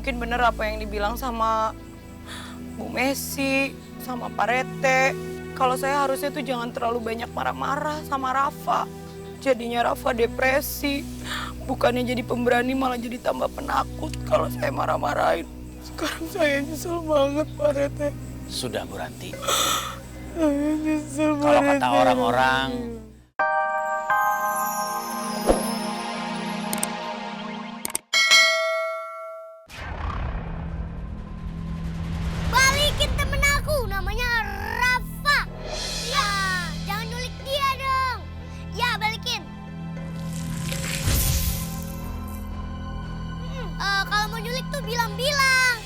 Mungkin bener apa yang dibilang sama Bu Messi, sama Pak Rete. Kalau saya harusnya tuh jangan terlalu banyak marah-marah sama Rafa. Jadinya Rafa depresi. Bukannya jadi pemberani malah jadi tambah penakut kalau saya marah-marahin. Sekarang saya nyesel banget Pak Rete. Sudah Bu Ranti. Nyesel Pak Kalau Rete. kata orang-orang, Balikin temen aku, namanya Rafa. Ya, jangan nyulik dia dong. Ya, balikin. Kalau mau nyulik tuh bilang-bilang.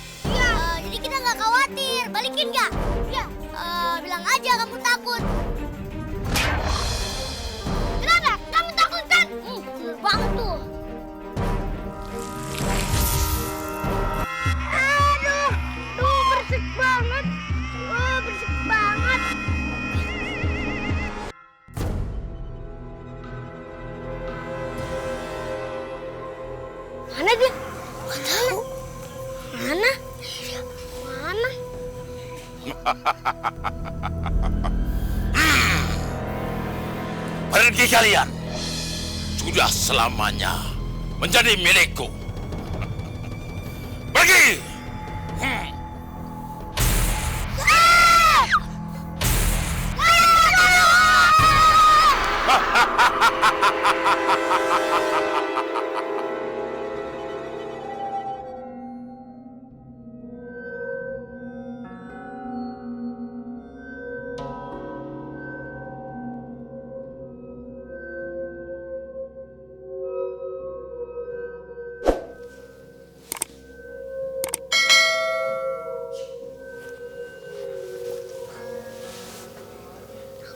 Jadi kita nggak khawatir. Balikin nggak? Ya. Bilang aja kamu takut. Kenapa? Kamu takut kan? Banget tuh. Aduh, tuh bersih banget. Bersih banget. Mana dia? Nggak tahu. Mana? Mana? pergi kalian. Sudah selamanya menjadi milikku. Pergi!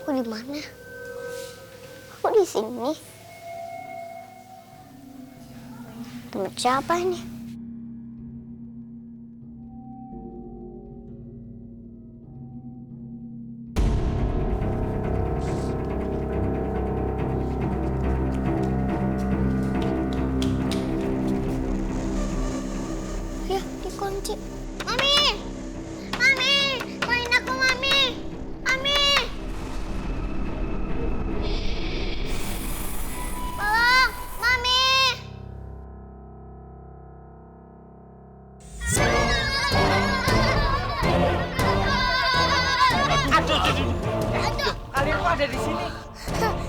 Aku di mana? Aku di sini. Tempat siapa ini? Ya, dikunci. Mami! Mami! Main aku, Mami! Mami! Tolong, Mami! Aduh. Kalian kok ada di sini?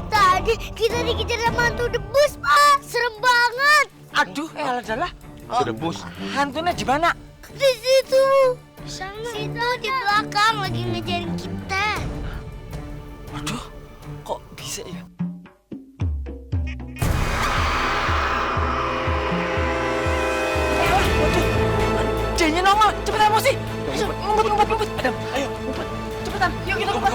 Tadi kita dikejar sama hantu debus, Pak. Serem banget. Aduh, adalah. Debus. Hantunya di mana? Di situ. Situ di belakang lagi ngejarin kita. Aduh, kok bisa ya? Jadinya nongol, cepetan emosi. Ngumpet. Adam, ayo, ngumpet. Cepetan, yuk kita ngumpet.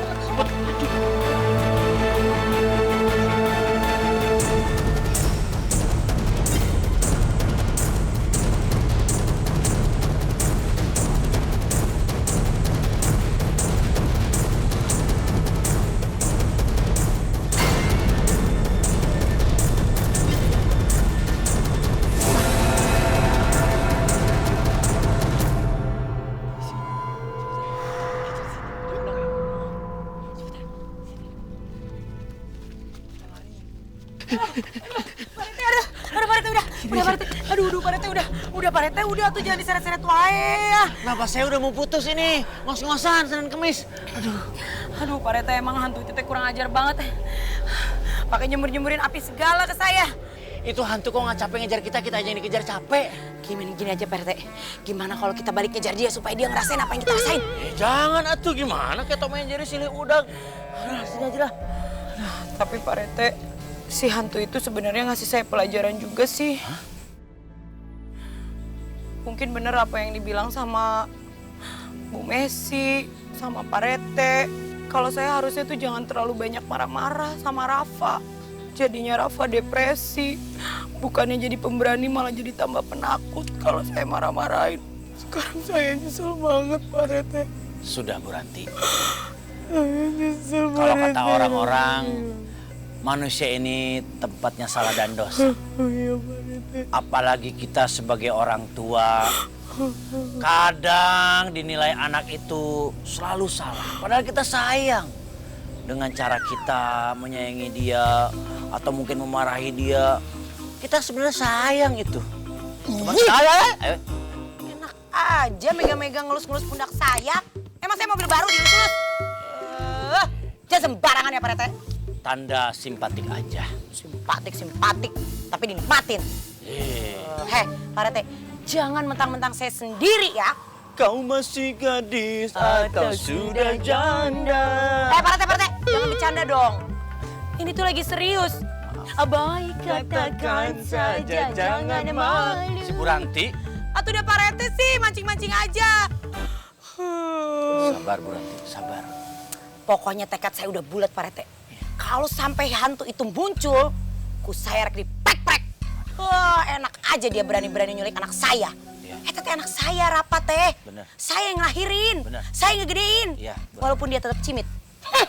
Pak Rete udah tuh jangan diseret-seret wae ya. Kenapa saya udah mau putus ini? Ngos-ngosan Senin Kemis. Aduh Pak Rete emang hantu itu teh kurang ajar banget. Pakai nyemur-nyemurin api segala ke saya. Itu hantu kok nggak capek ngejar kita, kita aja yang dikejar capek. Gini aja Pak Rete. Gimana kalau kita balik ngejar dia supaya dia ngerasain apa yang kita rasain? Jangan atuh, gimana kayak Tom and Jerry silih udang. Sini aja lah. Tapi Pak Rete, si hantu itu sebenarnya ngasih saya pelajaran juga sih. Mungkin bener apa yang dibilang sama Bu Messi, sama Pak Rete. Kalau saya harusnya tuh jangan terlalu banyak marah-marah sama Rafa. Jadinya Rafa depresi. Bukannya jadi pemberani malah jadi tambah penakut kalau saya marah-marahin. Sekarang saya nyesel banget Pak Rete. Sudah Bu Ranti. Nyesel Pak Kalau kata Rete. orang-orang, manusia ini tempatnya salah dan dosa. Oh iya Pak Rete. Apalagi kita sebagai orang tua Kadang dinilai anak itu selalu salah. Padahal kita sayang. Dengan cara kita menyayangi dia atau mungkin memarahi dia, kita sebenarnya sayang itu. Cuma saya, Enak aja megang-megang ngelus-ngelus pundak saya. Emang saya mobil baru dilus-lus? Jangan sembarangan ya Pak Rete. tanda simpatik aja. Simpatik, tapi dinikmatin. Heh, Pak Rete, jangan mentang-mentang saya sendiri ya. Kau masih gadis atau sudah janda? Pak Rete, jangan bercanda dong. Ini tuh lagi serius. Abai katakan saja, jangan malu. Si Bu Ranti. Atau udah Pak Rete sih, mancing-mancing aja. Sabar Bu Ranti, sabar. Pokoknya tekad saya udah bulat Pak Rete. Kalau sampai hantu itu muncul, ku sayar di prek-prek. Wah, enak aja dia berani-berani nyulik anak saya. Iya. Teh anak saya Rapat teh. Bener. Saya yang ngelahirin. Bener. Saya yang ngegedein. Iya, bener. Walaupun dia tetap cimit. Iya.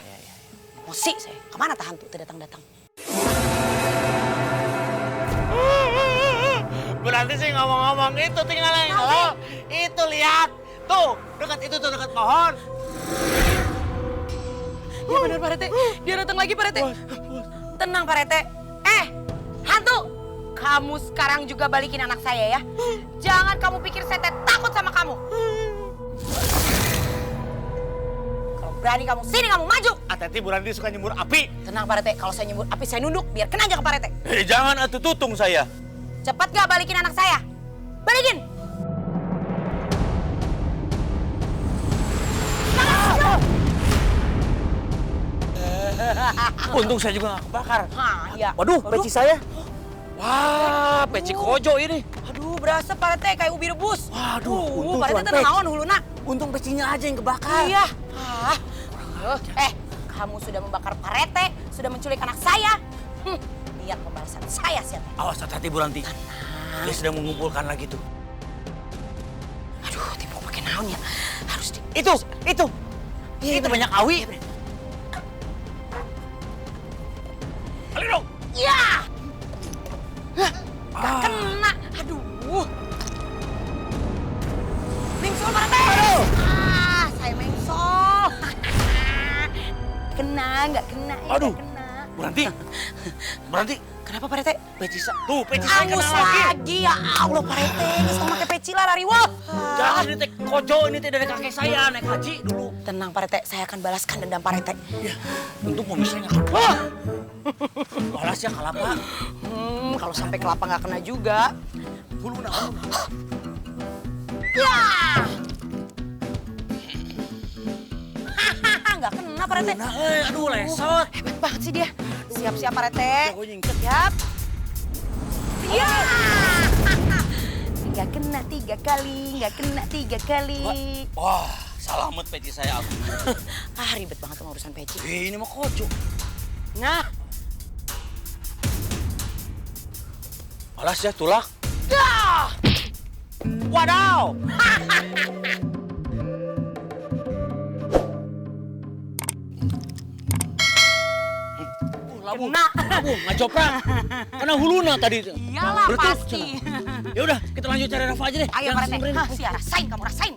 Emosi saya. Kemana tah hantu teh datang-datang? Berarti sih ngomong-ngomong itu tinggal yang halo. Itu lihat. Tuh, dekat itu tuh dekat pohon. Ya benar Pak Rete. Dia datang lagi Pak Rete. Tenang Pak Rete. Hantu. Kamu sekarang juga balikin anak saya ya. Jangan kamu pikir saya teh takut sama kamu. Kalau berani kamu sini kamu maju. Hati-hati Bu Ranti suka nyembur api. Tenang Pak Rete, kalau saya nyebut api saya nunduk biar kena aja ke Pak Rete. Jangan atuh tutung saya. Cepat gak balikin anak saya? Balikin! Untung saya juga gak kebakar. Iya. Waduh, peci saya. Wah, peci kojo ini. Aduh, berasa Pak Rete kayak ubi rebus. Waduh, untung Pak Rete cuman tenang peci. naon huluna. Untung pecinya aja yang kebakar. Iya. Kamu sudah membakar Pak Rete, sudah menculik anak saya. Lihat pembalasan saya siapa. Awas hati-hati Bu Ranti. Dia sedang mengumpulkan lagi tuh. Aduh, tipe pakai naon ya. Harus di... Itu. Iya, Itu bener. banyak awi. Iya, bener. Balik dong. Ya! Gak kena. Aduh. Mengsol Pak Rete. Saya mengsol. Kena, nggak kena. Aduh. Nggak kena. Bu Ranti. Kenapa Pak Rete? Peci tuh, peci saya kena Angus lagi. lagi. Ya Allah Pak Rete. Nggak sama pakai peci lah lari wah. Jangan ini teh kojo, ini teh dari kakek saya naik haji dulu. Tenang Pak Rete, saya akan balaskan dendam Pak Rete. Ya, untung mobil saya nggak kena. Balas ya kelapa. Kalau sampai kelapa nggak kena juga. Hulu nah. Ya! Nggak kena Pak Rete. Nah, aduh lesot. Hebat banget sih dia. Siap-siap Pak Rete. Jago nyingket. Siap. Ya! Nggak kena 3 kali, nggak kena 3 kali. Wah, selamat peci saya. Ribet banget sama urusan peci. Ini mah kojo. Nah, Alas ya tulak. dah! Wadaw. Kena. Ngajoprak. Kena huluna tadi. Iyalah Berarti- pasti. Ya udah, kita lanjut cari Rafa aja deh. Ayo Yang Pak Rete. samperin. Sia, rasain kamu rasain.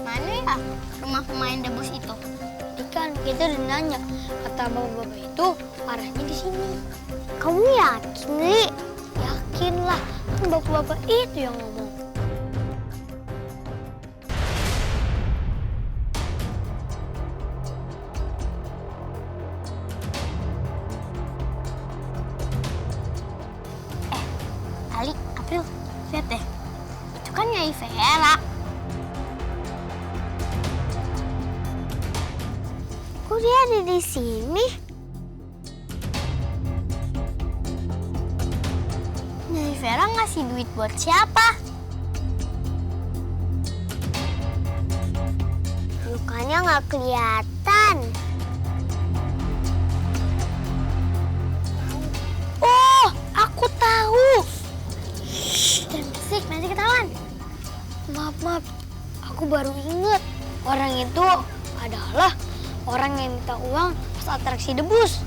Mana ya rumah pemain debus itu? Tadi kan kita udah nanya, kata bapak-bapak itu arahnya di sini. Kamu yakin, Li? Yakin lah, kan bapak-bapak itu yang ngomong. Ali, April, lihat deh. Itu kan Nyai Vera. Kok dia ada di sini? Nyai Vera ngasih duit buat siapa? Mukanya nggak kelihatan. Oh, aku tahu. Shh, jangan berisik, nanti ketahuan. Maaf Maaf, aku baru ingat. Orang itu adalah orang yang minta uang pas atraksi debus.